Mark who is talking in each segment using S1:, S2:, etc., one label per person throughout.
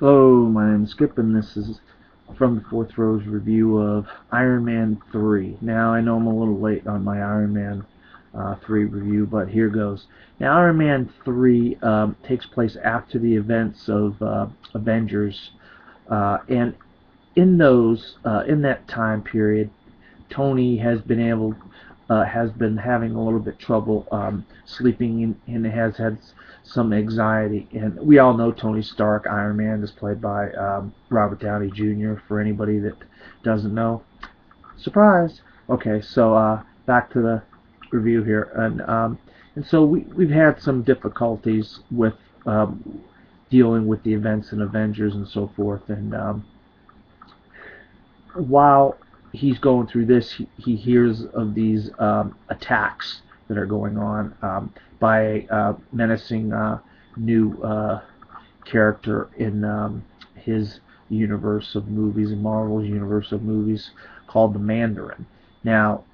S1: Hello, my name is Skip, and this is from the Fourth Row's review of Iron Man 3. Now, I know I'm a little late on my Iron Man 3 review, but here goes. Now, Iron Man 3 takes place after the events of Avengers, and in that time period, Tony has been having a little bit trouble sleeping and has had some anxiety. And we all know Tony Stark, Iron Man, is played by Robert Downey Jr. For anybody that doesn't know, surprise. Okay, so back to the review here, and so we've had some difficulties with dealing with the events in Avengers and so forth, and while he's going through this, he hears of these attacks that are going on by a menacing new character in his universe of movies, in Marvel's universe of movies, called the Mandarin. Now,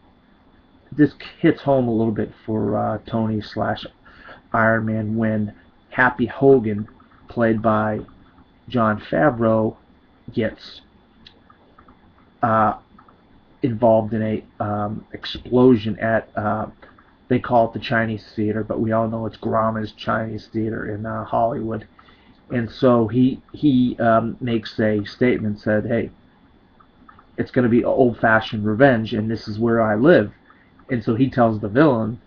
S1: this hits home a little bit for Tony slash Iron Man when Happy Hogan, played by Jon Favreau, gets involved in a explosion at they call it the Chinese Theater, but we all know it's Grauman's Chinese Theater in Hollywood. And so he makes a statement, said, "Hey, it's going to be old-fashioned revenge, and this is where I live." And so he tells the villain,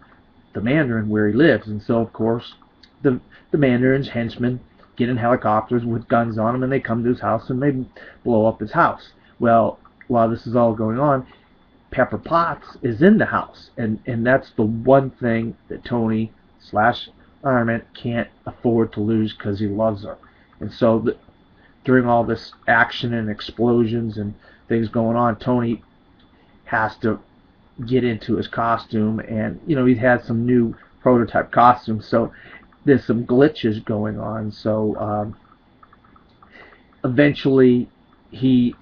S1: the Mandarin, where he lives. And so, of course, the Mandarin's henchmen get in helicopters with guns on them, and they come to his house and they blow up his house. Well, while this is all going on, Pepper Potts is in the house, and that's the one thing that Tony slash Iron Man can't afford to lose because he loves her. And so during all this action and explosions and things going on, Tony has to get into his costume, and he's had some new prototype costumes, so there's some glitches going on. So eventually he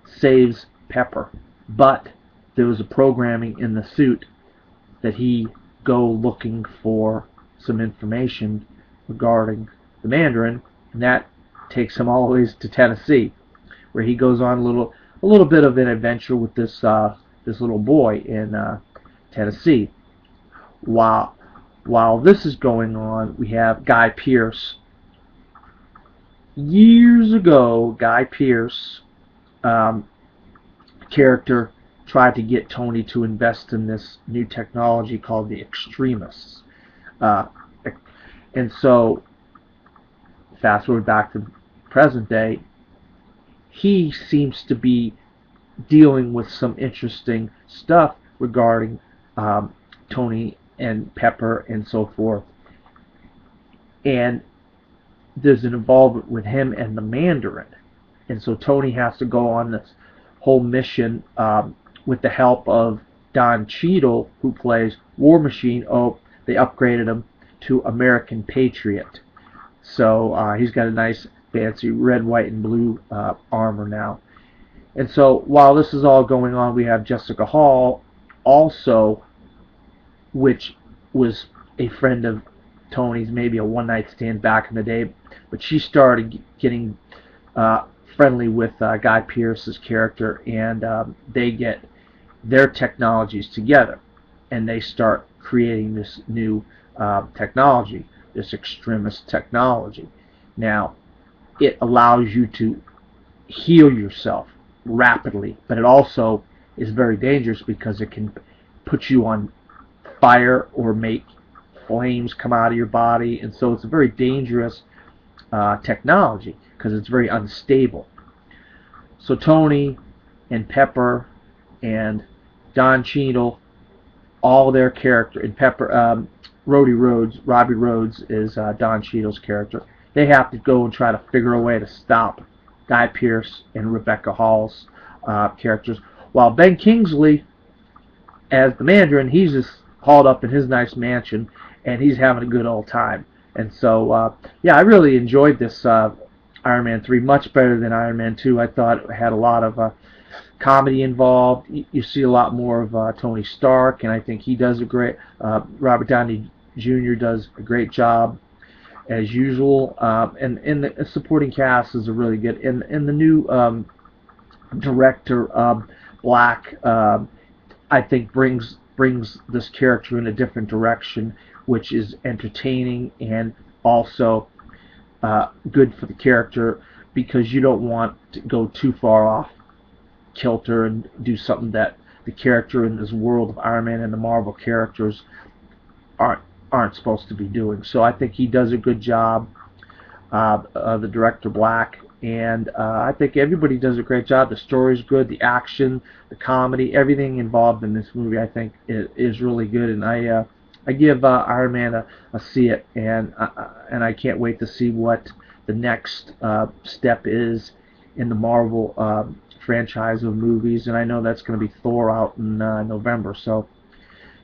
S1: saves Pepper, but there was a programming in the suit that he go looking for some information regarding the Mandarin, and that takes him all the way to Tennessee, where he goes on a little bit of an adventure with this little boy in Tennessee. While this is going on, we have Guy Pearce. Years ago, Guy Pearce character tried to get Tony to invest in this new technology called the Extremis. And so, fast forward back to present day, he seems to be dealing with some interesting stuff regarding Tony and Pepper and so forth. And there's an involvement with him and the Mandarin. And so Tony has to go on this whole mission with the help of Don Cheadle, who plays War Machine. Oh, they upgraded him to American Patriot. So he's got a nice fancy red, white, and blue armor now. And so while this is all going on, we have Jessica Hall also, which was a friend of Tony's, maybe a one-night stand back in the day, but she started getting friendly with Guy Pearce's character, and they get their technologies together, and they start creating this new technology, this Extremis technology. Now, it allows you to heal yourself rapidly, but it also is very dangerous because it can put you on fire or make flames come out of your body, and so it's a very dangerous technology because it's very unstable. So Tony and Pepper and Don Cheadle, all their character, and Pepper, Robbie Rhodes is Don Cheadle's character. They have to go and try to figure a way to stop Guy Pearce and Rebecca Hall's characters, while Ben Kingsley, as the Mandarin, he's just hauled up in his nice mansion, and he's having a good old time. And so, yeah, I really enjoyed this Iron Man 3, much better than Iron Man 2. I thought it had a lot of comedy involved. You see a lot more of Tony Stark, and I think he does a great, Robert Downey Jr. does a great job. as usual. And the supporting cast is a really good. And the new director, Black, I think brings this character in a different direction, which is entertaining and also good for the character, because you don't want to go too far off kilter and do something that the character in this world of Iron Man and the Marvel characters aren't supposed to be doing. So I think he does a good job, the director Black, and I think everybody does a great job. The story's good, the action, the comedy, everything involved in this movie I think is really good, and I give Iron Man a see it, and I can't wait to see what the next step is in the Marvel franchise of movies, and I know that's going to be Thor out in November. So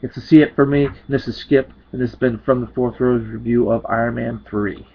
S1: it's a see it for me. This is Skip, and this has been From the Fourth Row's review of Iron Man 3.